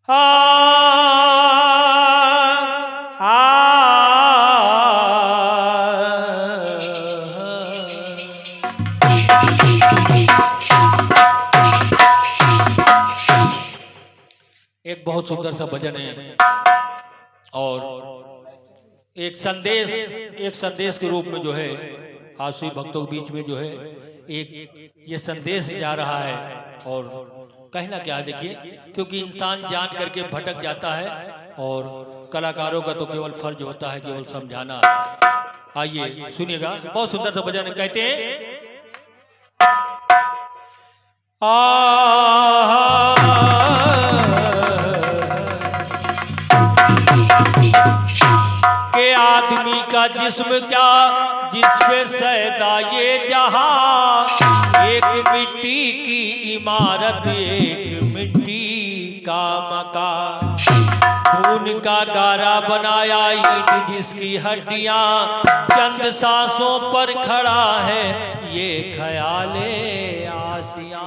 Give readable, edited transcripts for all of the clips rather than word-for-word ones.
आ, आ, एक बहुत सुंदर सा भजन है और एक संदेश के रूप में जो है आसुई भक्तों के बीच में जो है एक ये संदेश जा रहा है। और कहना क्या देखिए, क्योंकि इंसान जान करके भटक जाता है और कलाकारों का तो केवल फर्ज होता है केवल समझाना। आइए सुनिएगा, बहुत सुंदर सा भजन कहते हैं। के आदमी का जिस्म क्या जिसपे सैदा ये जहां, एक मिट्टी की इमारत एक मिट्टी का मकान, खून का गारा बनाया ईंट जिसकी हड्डियां चंद सांसों पर खड़ा है ये ख्याले आसियां।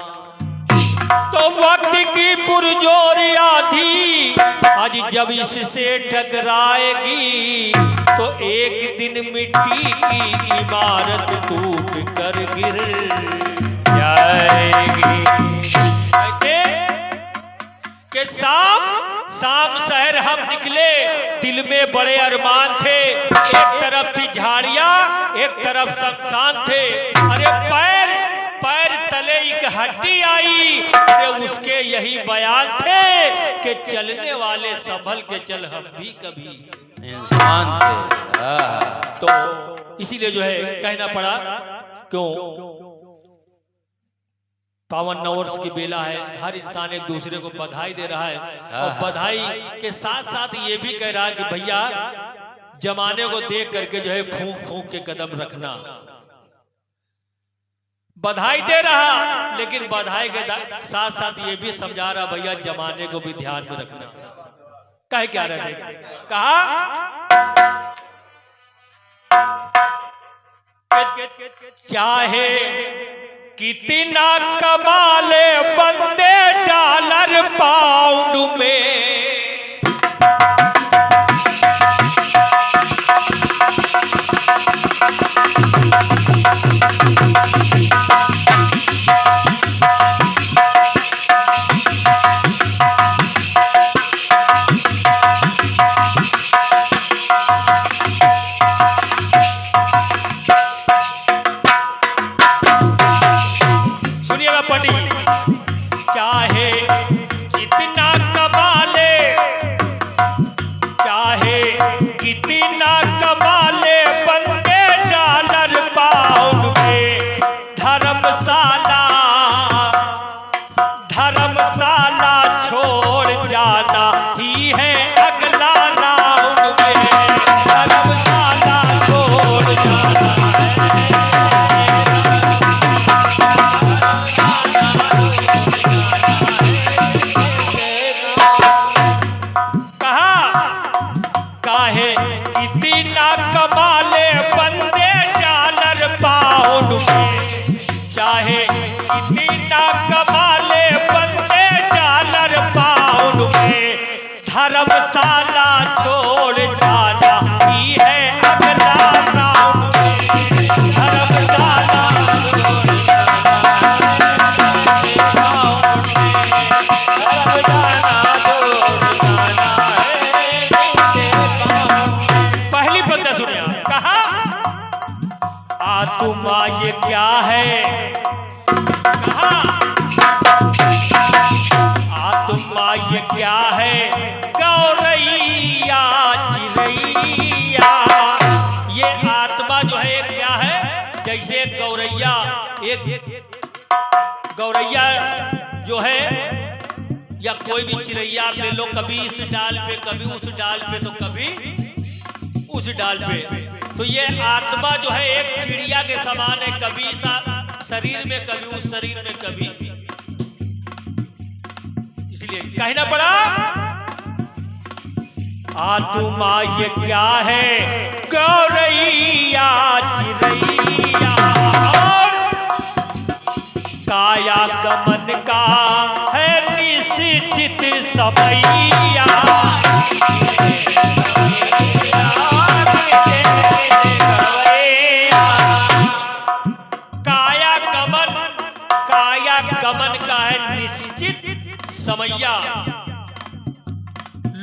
तो वक्त की पुरजोर आधी आज जब इससे टकराएगी तो एक दिन मिट्टी की इमारत टूट कर गिर जाएगी। कि शाम शहर हम निकले, दिल में बड़े अरमान थे, एक तरफ थी झाड़ियां एक तरफ शमशान थे। अरे पैर तले एक हड्डी आई, अरे उसके यही बयान थे कि चलने वाले संभल के चल, हम भी कभी इंसान थे। तो इसीलिए जो है कहना पड़ा, क्यों पावन नववर्ष की बेला है, हर इंसान एक दूसरे को बधाई दे रहा है और बधाई के साथ साथ ये भी कह रहा है कि भैया जमाने को देख करके जो है फूंक फूंक के कदम रखना। बधाई दे रहा लेकिन बधाई के साथ साथ ये भी समझा रहा भैया जमाने को भी ध्यान में रखना। कहे क्या रहे, कहा चाहे कितना कमा ले बंदे डॉलर पाउंड में, चाहे कितना कमा ले, चाहे कितना कमा ले बंदे डॉलर पाउंड में, धर्मशाला छोड़ जाना ही है अगला राउंड में, धर्मशाला छोड़ जाना कितना कमा ले बंदे डॉलर पाउंड में, चाहे कितना कमा ले बंदे डॉलर पाउंड में, धर्मशाला छोड़ जाना ही है अगला राउंड में, धर्मशाला छोड़ आत्मा ये क्या है, कहा आत्मा ये क्या है, गौरैया चिरैया। ये आत्मा जो है क्या है, जैसे गौरैया जो है या कोई भी चिरैया आप ले लो, कभी इस डाल पे कभी उस डाल पे तो कभी उस डाल पे। तो ये आत्मा जो है एक चिड़िया के समान है, कभी शरीर में कभी उस शरीर में कभी, इसलिए कहना पड़ा आत्मा ये क्या है, गौरैया चिरैया। और काया गमन का है निश्चित समैया। काया गमन का है निश्चित समैया।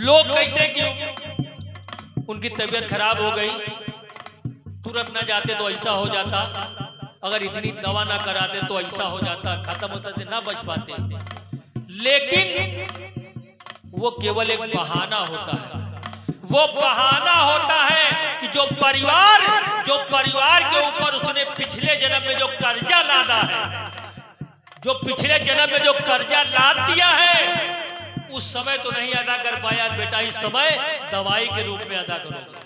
लोग कहते कि उनकी तबीयत खराब हो गई, तुरंत ना जाते तो ऐसा हो जाता, अगर इतनी दवा ना कराते तो ऐसा हो जाता, खत्म होता थे, ना बच पाते। लेकिन वो केवल एक बहाना होता है। वो बहाना होता है कि जो परिवार के ऊपर उसने पिछले जन्म में जो कर्जा लादा है, जो पिछले जन्म में जो कर्जा लाद दिया है, उस समय तो नहीं अदा कर पाया बेटा, इस समय दवाई के रूप में अदा करोगे,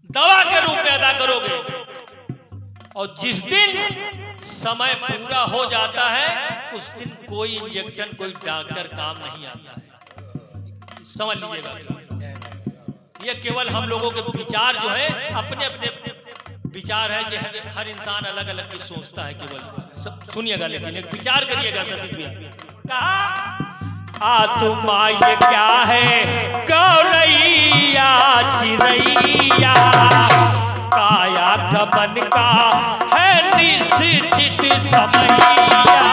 दवा के रूप में अदा करोगे। और जिस दिन समय पूरा हो जाता है उस दिन कोई इंजेक्शन, कोई डॉक्टर काम नहीं आता है। समझ लीजिएगा, ये केवल हम लोगों के विचार जो है, अपने अपने विचार है कि हर इंसान अलग अलग की सोचता है। केवल सुनिएगा, लेकिन एक विचार करिएगा। सतीश भैया कहा तुमा ये क्या है गौरैया चिरैया, काया गमन का है निश्चित समैया।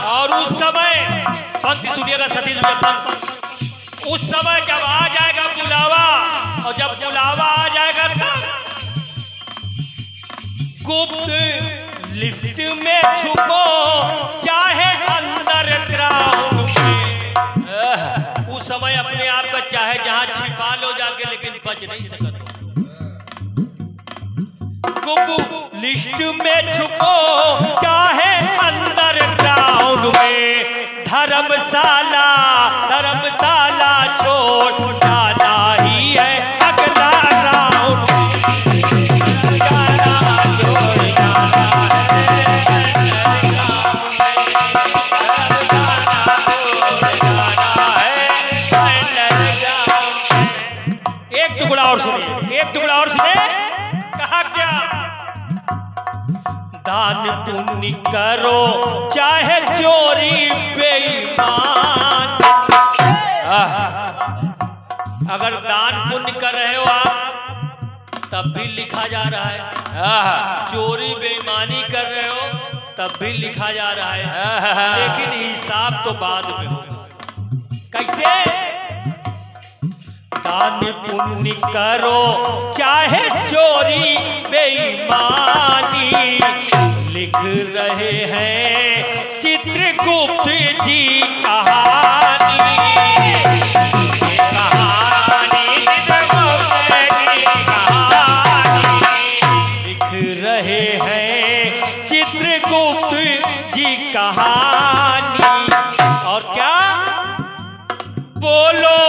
और उस समय पंक्ति सुनिएगा सतीश भैया, उस समय जब आ जाएगा बुलावा, और जब बुलावा आ जाएगा तब गुप्त लिफ्ट में छुपो चाहे अंडरग्राउंड में। उस समय अपने आप का चाहे जहां छिपा लो जाके, लेकिन बच नहीं सकते। गुप्त लिस्ट में छुपो चाहे अंडरग्राउंड में, धर्मशाला छोड़ जाना ही है अगला राउंड। एक टुकड़ा और सुनिए, कहा क्या? दान पुण्य करो चाहे चोरी बेईमान। अगर दान पुण्य कर रहे हो आप तब भी लिखा जा रहा है, चोरी बेईमानी कर रहे हो तब भी लिखा जा रहा है, लेकिन हिसाब तो बाद में होगा। कैसे? दान पुण्य करो चाहे चोरी बेईमानी, लिख रहे हैं चित्रगुप्त जी कहानी। लिख रहे हैं चित्रगुप्त जी कहानी। और क्या बोलो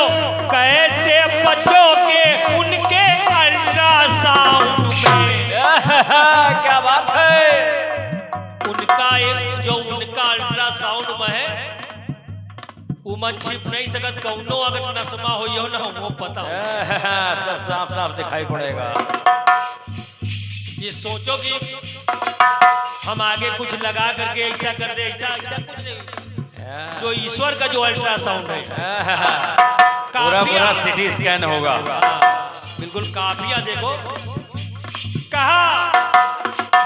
कैसे बचोगे उनके अल्ट्रासाउंड में? क्या बात है? उनका उनका अल्ट्रासाउंड में है वो मत छिप नहीं सकत, कौनो अगर नस्मा हो ना वो पता हो, सब साफ साफ दिखाई पड़ेगा। ये सोचो कि हम आगे कुछ लगा करके ऐसा कर दे, ऐसा कुछ नहीं। जो ईश्वर का जो अल्ट्रासाउंड है, पूरा सिटी स्कैन होगा। बिल्कुल काफिया देखो। कहा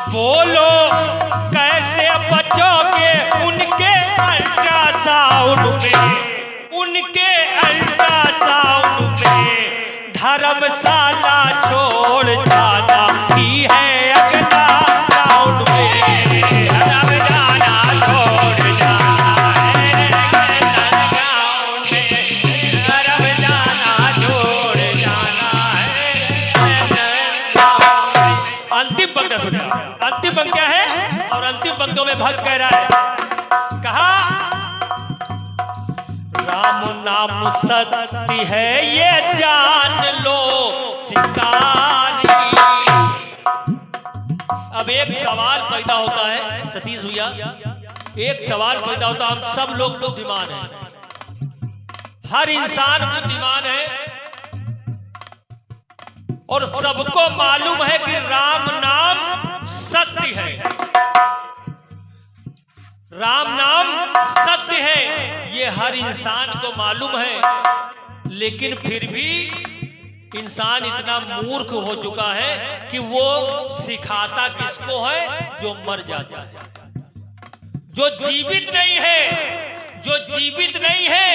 बोलो कैसे बचोगे उनके अल्ट्रासाउंड में, उनके अल्ट्रासाउंड में, धर्मशाला छोड़ जाना ही है अगला राउंड में। धर्मशाला छोड़ जाना है अगला राउंड में, धर्मशाला छोड़ जाना है। अंतिम पंक्ति सुनिए, अंतिम पंक्ति क्या है? और अंतिम पंक्तियों में भक्त कह रहा है, कहा राम नाम सत्य है ये जान लो शिकारी। अब एक सवाल पैदा होता है सतीश भैया, एक सवाल पैदा होता, हम सब लोग बुद्धिमान हैं, हर इंसान बुद्धिमान है और सबको मालूम है कि राम नाम सत्य है, राम नाम सत्य है, ये हर इंसान को मालूम है। लेकिन फिर भी इंसान इतना मूर्ख हो चुका है कि वो सिखाता किसको है? जो मर जाता है, जो जीवित नहीं है, जो जीवित नहीं है,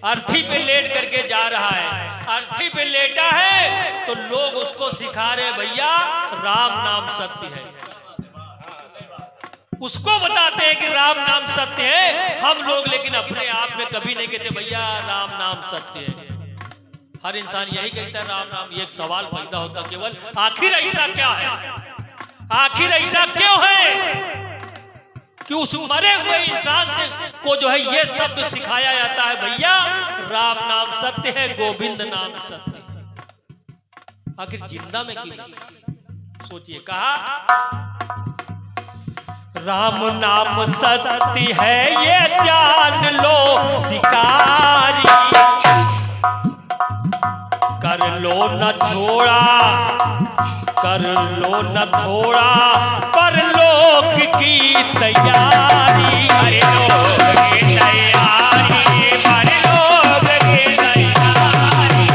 अर्थी पे लेट करके जा रहा है, अर्थी पे लेटा है तो लोग उसको सिखा रहे भैया राम नाम सत्य है, उसको बताते हैं कि राम नाम सत्य है। हम लोग लेकिन अपने आप में कभी नहीं कहते भैया राम नाम सत्य है। हर इंसान यही कहता है राम नाम। ये एक सवाल पैदा होता केवल, आखिर ऐसा क्या है, आखिर ऐसा क्यों है कि उस मरे हुए इंसान से को जो है ये शब्द सिखाया जाता है भैया राम नाम सत्य है, गोविंद नाम सत्य है। आखिर जिंदा में किस सोचिए, कहा राम नाम सत्य है ये जान लो शिकारी, कर लो न थोड़ा, कर लो न थोड़ा, परलोक की तैयारी, परलोक की तैयारी, परलोक की तैयारी,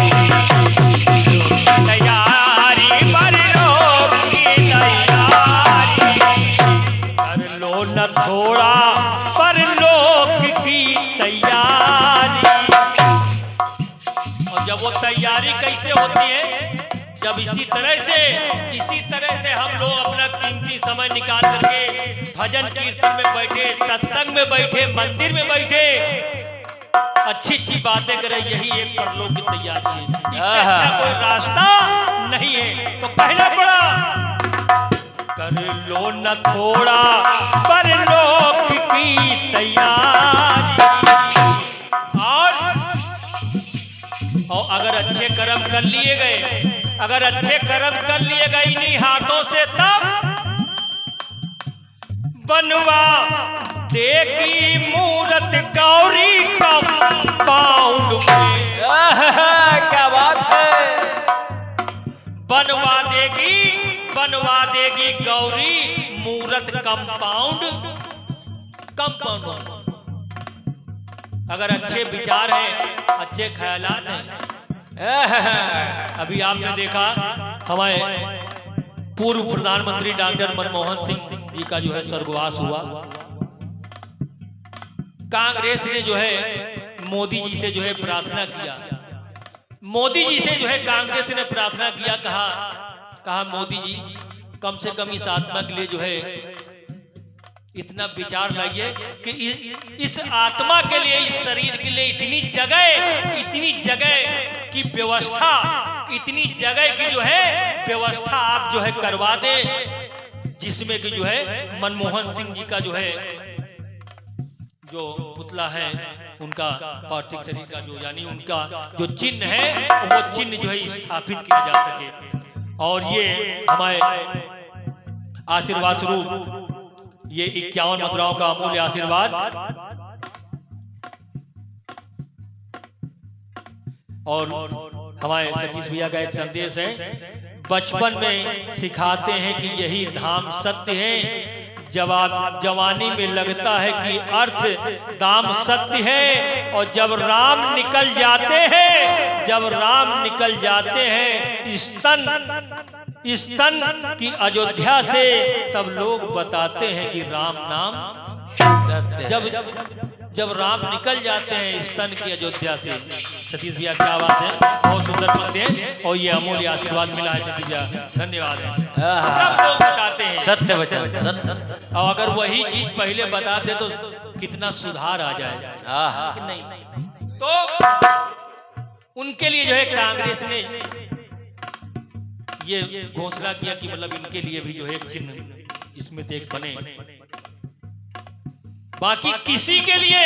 तैयारी, परलोक की तैयारी, कर लो न थोड़ा, परलोक की तैयारी। और जब वो तैयारी कैसे होती है? जब इसी तरह से हम लोग अपना कीमती समय निकाल करके भजन कीर्तन में बैठे, सत्संग में बैठे, मंदिर में बैठे, अच्छी अच्छी बातें करें, यही एक परलोक की तैयारी है। इससे अच्छा कोई रास्ता नहीं है। तो पहला पड़ा कर लो न थोड़ा, परलोक की तैयारी। और अगर अच्छे कर्म कर लिए गए, अगर अच्छे कर्म कर लिए गए इन्हीं हाथों से, तब बनवा देगी मूरत गौरी कंपाउंड में। क्या बात है, बनवा देगी गौरी मूरत कंपाउंड में। अगर अच्छे विचार हैं, अच्छे ख्यालात हैं। अभी आपने देखा हमारे पूर्व प्रधानमंत्री डॉक्टर मनमोहन सिंह जी का जो है स्वर्गवास हुआ। कांग्रेस ने जो है मोदी जी से जो है प्रार्थना किया, मोदी जी से जो है कांग्रेस ने प्रार्थना किया, कहा मोदी जी कम से कम इस आत्मा के लिए जो है इतना विचार लाइए कि इस आत्मा के लिए, इस शरीर के लिए इतनी जगह की व्यवस्था, इतनी जगह की जो है व्यवस्था आप जो है करवा दे, जिसमें कि जो है मनमोहन सिंह जी का जो है जो पुतला है उनका पार्थिव शरीर का जो यानी उनका जो चिन्ह है वो चिन्ह जो है स्थापित किया जा सके। और ये हमारे आशीर्वाद स्वरूप ये 51 मुद्राओं का अमूल्य आशीर्वाद और हमारे सतीश भैया का एक संदेश है, बचपन में सिखाते हैं कि यही धाम सत्य है, जवानी में लगता है कि अर्थ दाम सत्य है, और जब राम निकल जाते हैं स्तन की अयोध्या से, तब लोग बताते हैं कि राम नाम जब राम निकल जाते हैं स्तन की अयोध्या से। सतीश भैया क्या बात है, बहुत सुंदर पंक्ति है और ये अमूल्य आशीर्वाद मिला है सतीश भैया, धन्यवाद है। सब लोग बताते हैं सत्य वचन, सत्य। और अगर वही चीज पहले बता दे तो कितना सुधार आ जाए। नहीं तो उनके लिए जो है कांग्रेस ने ये घोषणा किया कि मतलब इनके लिए भी जो है एक चिन्ह इसमें देख बने। बाकी किसी के लिए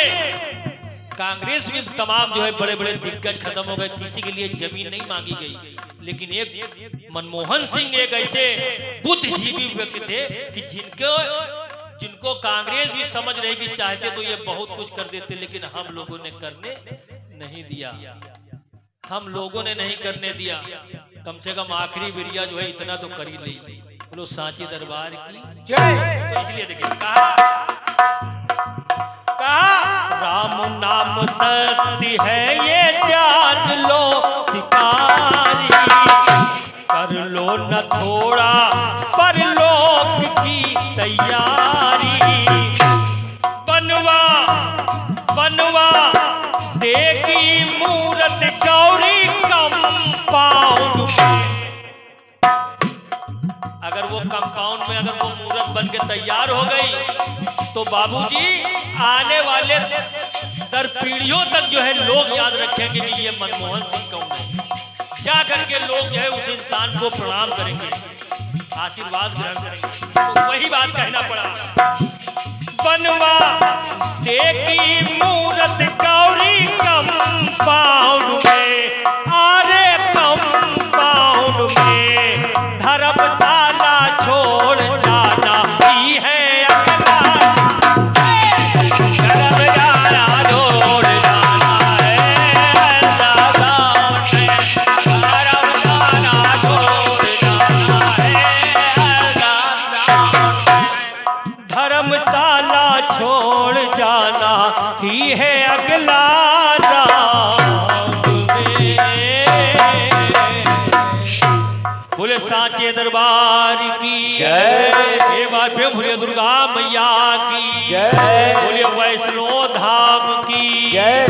कांग्रेस में तमाम जो है बड़े बड़े दिग्गज खत्म हो गए, किसी के लिए जमीन नहीं मांगी गई, लेकिन एक मनमोहन सिंह एक ऐसे बुद्धिजीवी व्यक्ति थे कि जिनको कांग्रेस भी समझ रही कि चाहते तो ये बहुत कुछ कर देते, लेकिन हम लोगों ने करने नहीं दिया, हम लोगों ने नहीं करने दिया। कम से कम आखिरी बिरिया जो है इतना तो कर ही ली। बोलो सांची दरबार की जय। तो इसलिए देखिए कहा राम नाम सत्य है ये जान लो शिकारी, कर लो न थोड़ा परलोक की तैयारी। बनवा बनवा देगी मूरत गौरी कंपाउंड में। अगर वो कंपाउंड में अगर वो मूरत बन के तैयार हो गई तो बाबूजी आने वाले दर पीढ़ियों तक जो है लोग याद रखेंगे कि ये मनमोहन सिंह कौन है। जा करके लोग जो है उस इंसान को प्रणाम करेंगे, आशीर्वाद ग्रहण करेंगे। तो वही बात कहना पड़ा, बनवा देगी मूरत गौरी कंपाउंड में, आरे कंपाउंड में धर्मशाला छोड़ जाना ही है अगला, धर्मशाला छोड़ जाना है धर्मशाला छोड़ जाना है, धर्मशाला छोड़ जाना ही है अगला राम में। बोले सांचे दरबार की जय। एक बार फिर बोलिए दुर्गा मैया की जय। बोलिए वैष्णो धाम की जय।